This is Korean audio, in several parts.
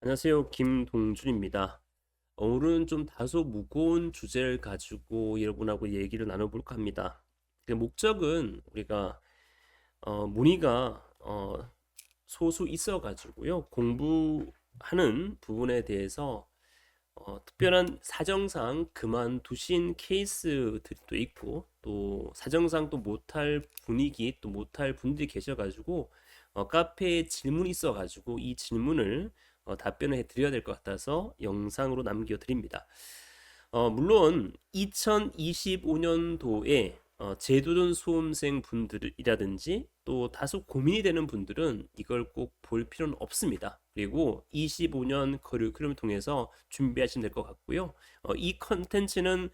안녕하세요. 김동준입니다. 오늘은 좀 다소 무거운 주제를 가지고 여러분하고 얘기를 나눠볼까 합니다. 그 목적은 우리가 문의가 소수 있어가지고요. 공부하는 부분에 대해서 특별한 사정상 그만두신 케이스들도 있고 또 사정상 또 못할 분위기 또 못할 분들이 계셔가지고 카페에 질문이 있어가지고 이 질문을 답변을 해드려야 될 것 같아서 영상으로 남겨드립니다. 물론 2025년도에 제도전 수험생 분들이라든지 또 다소 고민이 되는 분들은 이걸 꼭 볼 필요는 없습니다. 그리고 25년 커리큘럼을 통해서 준비하시면 될 것 같고요. 이 컨텐츠는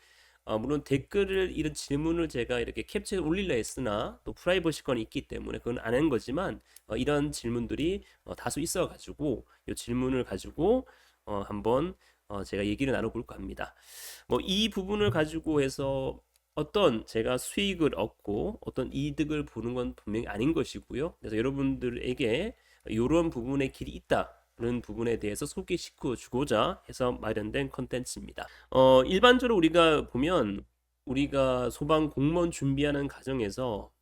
물론 댓글을 이런 질문을 제가 이렇게 캡처해 올리려 했으나 또 프라이버시 건이 있기 때문에 그건 안 한 거지만 이런 질문들이 다소 있어 가지고 이 질문을 가지고 한번 제가 얘기를 나눠볼까 합니다. 뭐 이 부분을 가지고 해서 어떤 제가 수익을 얻고 어떤 이득을 보는 건 분명히 아닌 것이고요. 그래서 여러분들에게 이런 부분에 길이 있다는 부분에 대해서 소개시켜 주고자 해서 마련된 컨텐츠입니다. 일반적으로 우리가 보면 우리가 소방 공무원 준비하는 과정에서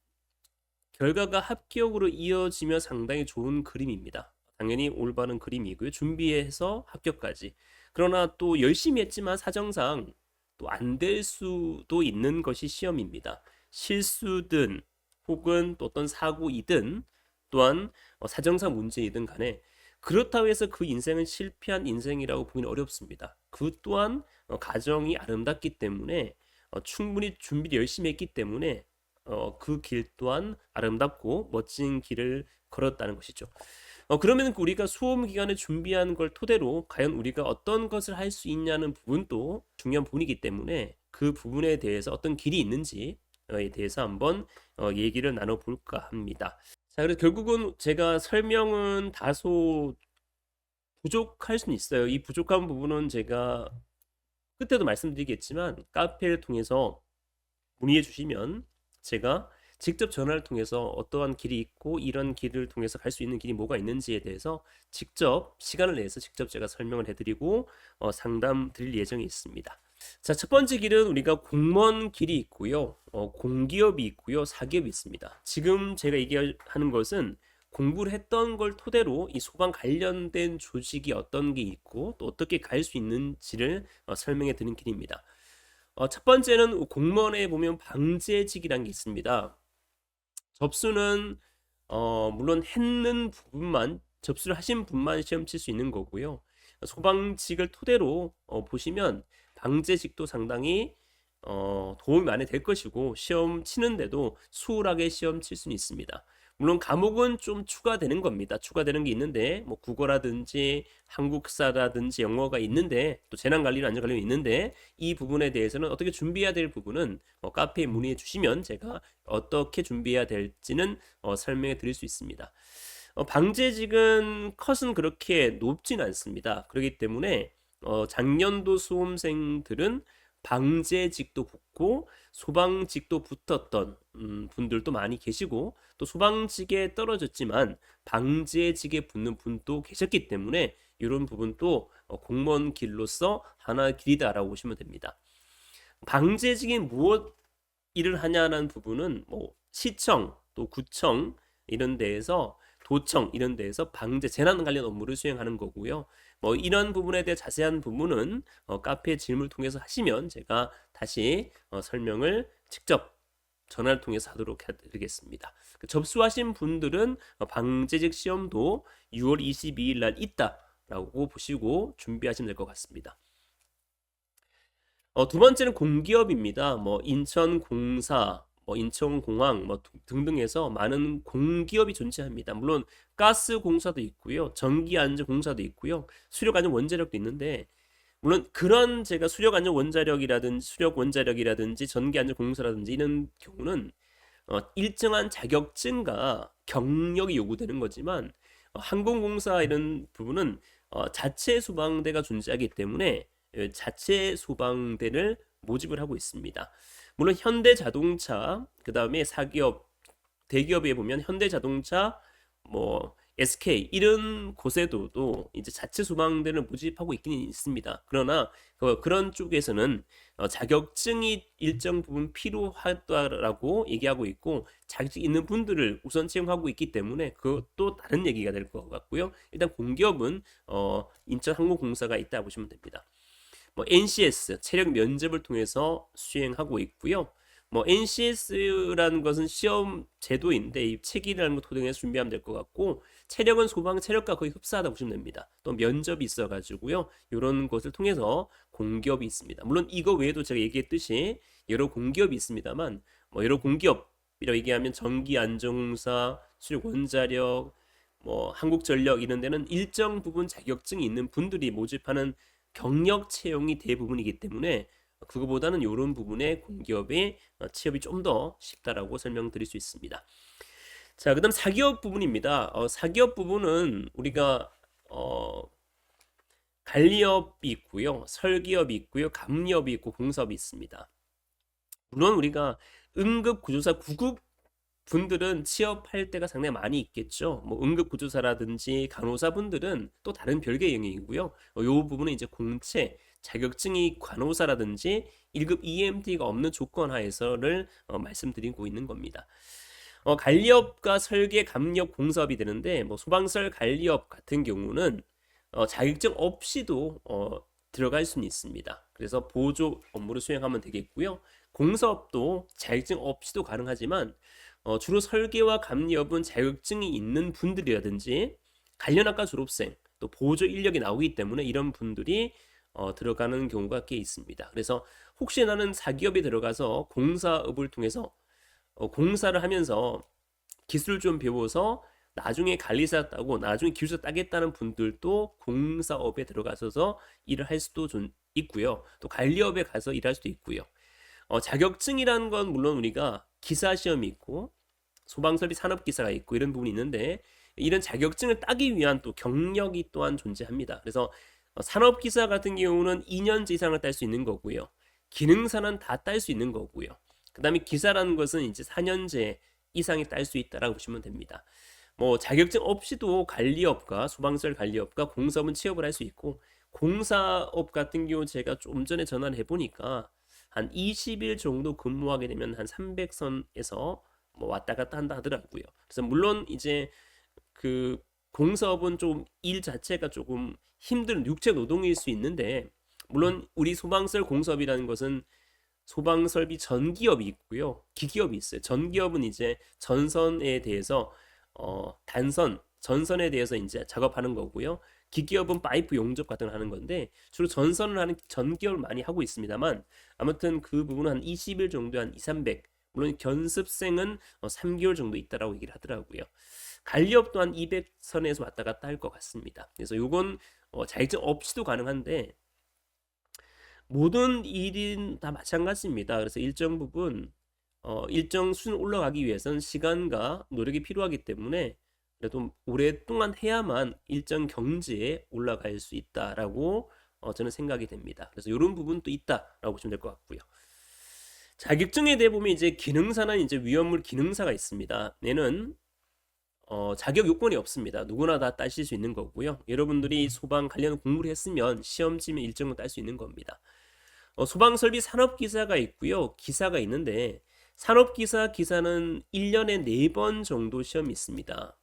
결과가 합격으로 이어지면 상당히 좋은 그림입니다. 당연히 올바른 그림이고요. 준비해서 합격까지. 그러나 또 열심히 했지만 사정상 또 안 될 수도 있는 것이 시험입니다. 실수든 혹은 또 어떤 사고이든 또한 사정상 문제이든 간에 그렇다고 해서 그 인생은 실패한 인생이라고 보기는 어렵습니다. 그 또한 가정이 아름답기 때문에 충분히 준비를 열심히 했기 때문에 그 길 또한 아름답고 멋진 길을 걸었다는 것이죠. 그러면 우리가 수험 기간에 준비한 걸 토대로 과연 우리가 어떤 것을 할 수 있냐는 부분도 중요한 부분이기 때문에 그 부분에 대해서 어떤 길이 있는지에 대해서 한번 얘기를 나눠볼까 합니다. 자, 그래서 결국은 제가 설명은 다소 부족할 수는 있어요. 이 부족한 부분은 제가 그때도 말씀드리겠지만 카페를 통해서 문의해 주시면 제가 직접 전화를 통해서 어떠한 길이 있고 이런 길을 통해서 갈 수 있는 길이 뭐가 있는지에 대해서 직접 시간을 내서 직접 제가 설명을 해드리고 상담 드릴 예정이 있습니다. 자, 첫 번째 길은 우리가 공무원 길이 있고요. 공기업이 있고요. 사기업이 있습니다. 지금 제가 얘기하는 것은 공부를 했던 걸 토대로 이 소방 관련된 조직이 어떤 게 있고 또 어떻게 갈 수 있는지를 설명해 드리는 길입니다. 첫 번째는 공무원에 보면 방재직이라는 게 있습니다. 접수는 물론 했는 부분만 접수를 하신 분만 시험 칠 수 있는 거고요. 소방직을 토대로 보시면 방재직도 상당히 도움이 많이 될 것이고 시험 치는데도 수월하게 시험 칠 수는 있습니다. 물론 과목은 좀 추가되는 겁니다. 추가되는 게 있는데 뭐 국어라든지 한국사라든지 영어가 있는데 또 재난관리나 안전관리가 있는데 이 부분에 대해서는 어떻게 준비해야 될 부분은 카페에 문의해 주시면 제가 어떻게 준비해야 될지는 설명해 드릴 수 있습니다. 방재직은 컷은 그렇게 높진 않습니다. 그렇기 때문에 작년도 수험생들은 방재직도 붙고 소방직도 붙었던 분들도 많이 계시고 또 소방직에 떨어졌지만 방재직에 붙는 분도 계셨기 때문에 이런 부분도 공무원 길로서 하나의 길이다라고 보시면 됩니다. 방재직이 무엇 일을 하냐는 부분은 뭐 시청 또 구청 이런 데에서 도청 이런 데에서 방재 재난 관련 업무를 수행하는 거고요. 뭐 이런 부분에 대해 자세한 부분은 카페 질문을 통해서 하시면 제가 다시 설명을 직접 전화를 통해서 하도록 해드리겠습니다. 접수하신 분들은 방재직 시험도 6월 22일 날 있다라고 보시고 준비하시면 될 것 같습니다. 두 번째는 공기업입니다. 뭐 인천공사, 뭐 인천공항, 뭐 등등해서 많은 공기업이 존재합니다. 물론 가스공사도 있고요, 전기안전공사도 있고요, 수력안전원자력도 있는데 물론 그런 제가 수력원자력이라든지 전기안전공사라든지 이런 경우는 일정한 자격증과 경력이 요구되는 거지만 항공공사 이런 부분은 자체 소방대가 존재하기 때문에 자체 소방대를 모집을 하고 있습니다. 물론 현대자동차, 그 다음에 사기업, 대기업에 보면 현대자동차, 뭐 SK 이런 곳에도 이제 자체 소방대를 모집하고 있기는 있습니다. 그러나 그런 쪽에서는 자격증이 일정 부분 필요하다라고 얘기하고 있고 자격증 있는 분들을 우선 채용하고 있기 때문에 그것도 다른 얘기가 될 것 같고요. 일단 공기업은 인천항공공사가 있다 보시면 됩니다. 뭐 NCS 체력 면접을 통해서 수행하고 있고요. 뭐 NCS라는 것은 시험 제도인데 이 체기라는 거 토대에서 준비하면 될 것 같고 체력은 소방 체력과 거의 흡사하다고 보시면 됩니다. 또 면접이 있어가지고요. 이런 것을 통해서 공기업이 있습니다. 물론 이거 외에도 제가 얘기했듯이 여러 공기업이 있습니다만 뭐 여러 공기업이라고 얘기하면 전기안전공사, 수력원자력, 뭐 한국전력 이런 데는 일정 부분 자격증이 있는 분들이 모집하는 경력 채용이 대부분이기 때문에 그거보다는 이런 부분에 공기업의 취업이 좀 더 쉽다라고 설명드릴 수 있습니다. 자, 그다음 사기업 부분입니다. 사기업 부분은 우리가 관리업이 있고요, 설기업이 있고요, 감리업이 있고 공사업이 있습니다. 물론 우리가 응급구조사 구급 분들은 취업할 때가 상당히 많이 있겠죠. 뭐 응급구조사라든지 간호사분들은 또 다른 별개의 영역이고요. 이 부분은 이제 공채 자격증이 간호사라든지 1급 EMT가 없는 조건 하에서를 말씀드리고 있는 겁니다. 관리업과 설계, 감리업, 공사업이 되는데 뭐 소방설 관리업 같은 경우는 자격증 없이도 들어갈 수는 있습니다. 그래서 보조 업무를 수행하면 되겠고요. 공사업도 자격증 없이도 가능하지만 주로 설계와 감리업은 자격증이 있는 분들이라든지 관련 학과 졸업생 또 보조 인력이 나오기 때문에 이런 분들이 들어가는 경우가 꽤 있습니다. 그래서 혹시 나는 사기업에 들어가서 공사업을 통해서 공사를 하면서 기술 좀 배워서 나중에 관리사 따고 나중에 기술사 따겠다는 분들도 공사업에 들어가서 일을 할 수도 좀 있고요. 또 관리업에 가서 일할 수도 있고요. 자격증이라는 건 물론 우리가 기사 시험이 있고 소방설비 산업기사가 있고 이런 부분이 있는데 이런 자격증을 따기 위한 또 경력이 또한 존재합니다. 그래서 산업기사 같은 경우는 2년제 이상을 딸 수 있는 거고요. 기능사는 다 딸 수 있는 거고요. 그 다음에 기사라는 것은 이제 4년제 이상이 딸 수 있다라고 보시면 됩니다. 뭐 자격증 없이도 관리업과 소방설 관리업과 공사업은 취업을 할 수 있고 공사업 같은 경우 제가 좀 전에 전화를 해보니까 한 20일 정도 근무하게 되면 한 300선에서 뭐 왔다 갔다 한다 하더라고요. 그래서 물론 이제 그 공사업은 좀 일 자체가 조금 힘든 육체 노동일 수 있는데 물론 우리 소방설 공사업이라는 것은 소방설비 전기업이 있고요, 기기업이 있어요. 전기업은 이제 전선에 대해서 단선 전선에 대해서 이제 작업하는 거고요. 기기업은 파이프 용접 같은 걸 하는 건데 주로 전선을 하는 전기업을 많이 하고 있습니다만 아무튼 그 부분은 한 20일 정도 한 2, 300 물론 견습생은 3개월 정도 있다라고 얘기를 하더라고요. 관리업 또한 200선에서 왔다 갔다 할 것 같습니다. 그래서 요건 자격증 없이도 가능한데 모든 일인 다 마찬가지입니다. 그래서 일정 부분 일정 수준 올라가기 위해서는 시간과 노력이 필요하기 때문에 그래도 오랫동안 해야만 일정 경지에 올라갈 수 있다라고 저는 생각이 됩니다. 그래서 이런 부분도 있다라고 보시면 될 것 같고요. 자격증에 대해 보면 이제 기능사는 이제 위험물 기능사가 있습니다. 얘는 자격 요건이 없습니다. 누구나 다 따실 수 있는 거고요. 여러분들이 소방 관련 공부를 했으면 시험 치면 일정은 딸 수 있는 겁니다. 소방설비 산업기사가 있고요. 기사가 있는데 산업기사 기사는 1년에 4번 정도 시험이 있습니다.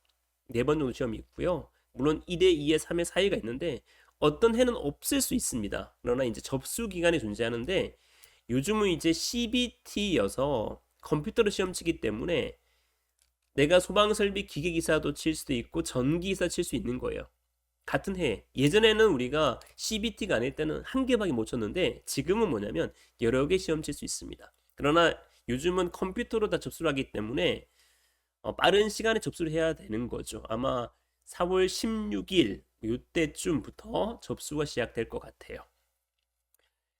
4번 정도 시험이 있고요. 물론 1회, 2회, 3회, 4회가 있는데 어떤 해는 없을 수 있습니다. 그러나 이제 접수 기간이 존재하는데 요즘은 이제 CBT여서 컴퓨터로 시험 치기 때문에 내가 소방설비 기계기사도 칠 수도 있고 전기기사 칠 수 있는 거예요. 같은 해. 예전에는 우리가 CBT가 아닐 때는 한 개밖에 못 쳤는데 지금은 뭐냐면 여러 개 시험 칠 수 있습니다. 그러나 요즘은 컴퓨터로 다 접수를 하기 때문에 빠른 시간에 접수를 해야 되는 거죠. 아마 4월 16일 이때쯤부터 접수가 시작될 것 같아요.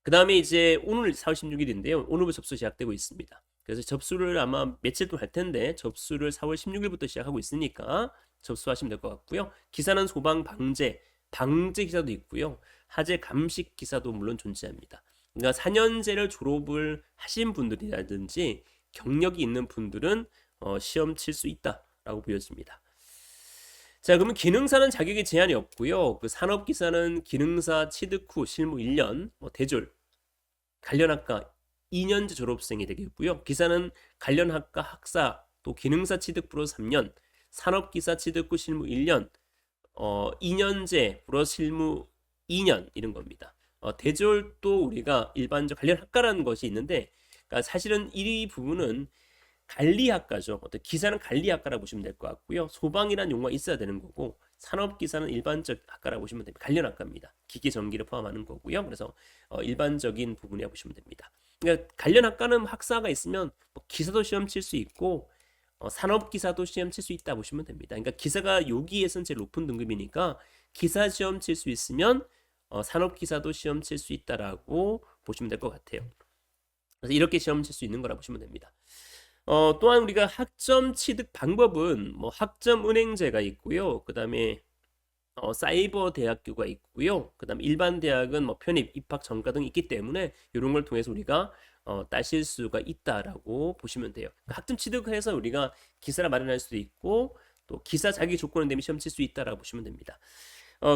그 다음에 이제 오늘 4월 16일인데요. 오늘부터 접수 시작되고 있습니다. 그래서 접수를 아마 며칠 동안 할 텐데 접수를 4월 16일부터 시작하고 있으니까 접수하시면 될 것 같고요. 기사는 소방 방재 기사도 있고요. 하재 감식 기사도 물론 존재합니다. 그러니까 4년제를 졸업을 하신 분들이라든지 경력이 있는 분들은 시험 칠 수 있다라고 보여집니다. 자, 그러면 기능사는 자격에 제한이 없고요. 그 산업기사는 기능사 취득 후 실무 1년, 뭐 대졸, 관련 학과 2년제 졸업생이 되겠고요. 기사는 관련 학과 학사, 또 기능사 취득 플러스 3년, 산업기사 취득 후 실무 1년, 2년제 플러스 실무 2년 이런 겁니다. 대졸도 우리가 일반적 관련 학과라는 것이 있는데, 그러니까 사실은 이 부분은 관리학과죠. 어떤 기사는 관리학과라고 보시면 될 것 같고요. 소방이라는 용어가 있어야 되는 거고, 산업기사는 일반적 학과라고 보시면 됩니다. 관련 학과입니다. 기계 전기를 포함하는 거고요. 그래서 일반적인 부분이라고 보시면 됩니다. 그러니까 관련 학과는 학사가 있으면 뭐 기사도 시험 칠 수 있고 산업기사도 시험 칠 수 있다 보시면 됩니다. 그러니까 기사가 여기에서는 제일 높은 등급이니까 기사 시험 칠 수 있으면 산업기사도 시험 칠 수 있다라고 보시면 될 것 같아요. 그래서 이렇게 시험 칠 수 있는 거라 보시면 됩니다. 또한 우리가 학점 취득 방법은 뭐 학점 은행제가 있고요. 그 다음에 사이버 대학교가 있고요. 그 다음에 일반 대학은 뭐 편입, 입학 전과 등이 있기 때문에 이런 걸 통해서 우리가 따실 수가 있다라고 보시면 돼요. 그러니까 학점 취득해서 우리가 기사를 마련할 수도 있고 또 기사 자기 조건을 내면 시험 칠 수 있다라고 보시면 됩니다.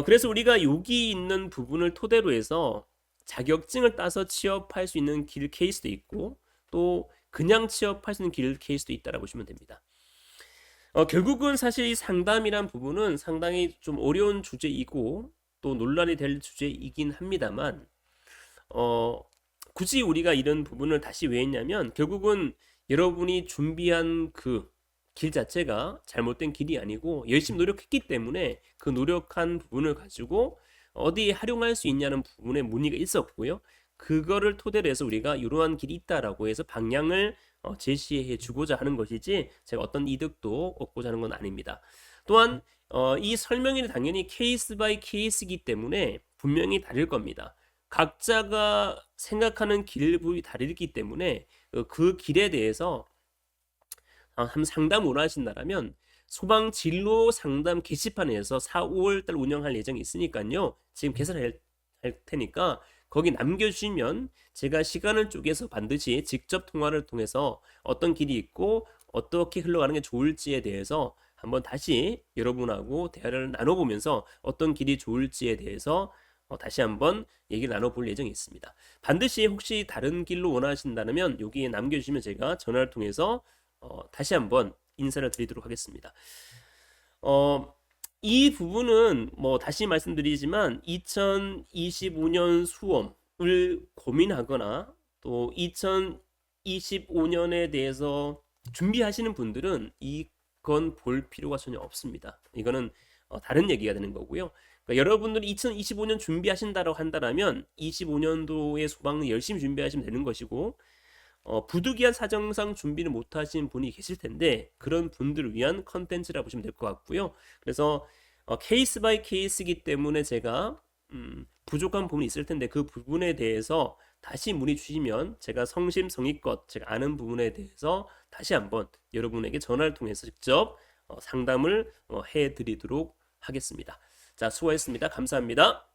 그래서 우리가 여기 있는 부분을 토대로 해서 자격증을 따서 취업할 수 있는 길 케이스도 있고 또 그냥 취업할 수 있는 길 케이스도 있다라고 보시면 됩니다. 결국은 사실 이 상담이란 부분은 상당히 좀 어려운 주제이고 또 논란이 될 주제이긴 합니다만 굳이 우리가 이런 부분을 다시 왜 했냐면 결국은 여러분이 준비한 그 길 자체가 잘못된 길이 아니고 열심히 노력했기 때문에 그 노력한 부분을 가지고 어디에 활용할 수 있냐는 부분에 문의가 있었고요. 그거를 토대로 해서 우리가 이러한 길이 있다라고 해서 방향을 제시해 주고자 하는 것이지 제가 어떤 이득도 얻고자 하는 건 아닙니다. 또한 이 설명이 당연히 케이스 바이 케이스이기 때문에 분명히 다를 겁니다. 각자가 생각하는 길이 다르기 때문에 그 길에 대해서 한번 상담 원하신다면 소방 진로 상담 게시판에서 4, 5월달 운영할 예정이 있으니까요. 지금 개설할 테니까 거기 남겨주시면 제가 시간을 쪼개서 반드시 직접 통화를 통해서 어떤 길이 있고 어떻게 흘러가는 게 좋을지에 대해서 한번 다시 여러분하고 대화를 나눠보면서 어떤 길이 좋을지에 대해서 다시 한번 얘기를 나눠볼 예정이 있습니다. 반드시 혹시 다른 길로 원하신다면 여기에 남겨주시면 제가 전화를 통해서 다시 한번 인사를 드리도록 하겠습니다. 이 부분은 뭐 다시 말씀드리지만 2025년 수험을 고민하거나 또 2025년에 대해서 준비하시는 분들은 이건 볼 필요가 전혀 없습니다. 이거는 다른 얘기가 되는 거고요. 그러니까 여러분들이 2025년 준비하신다고 한다면 25년도의 소방을 열심히 준비하시면 되는 것이고 부득이한 사정상 준비를 못하신 분이 계실 텐데 그런 분들을 위한 컨텐츠라 보시면 될 것 같고요. 그래서 케이스 바이 케이스이기 때문에 제가 부족한 부분이 있을 텐데 그 부분에 대해서 다시 문의 주시면 제가 성심성의껏 제가 아는 부분에 대해서 다시 한번 여러분에게 전화를 통해서 직접 상담을 해드리도록 하겠습니다. 자, 수고하셨습니다. 감사합니다.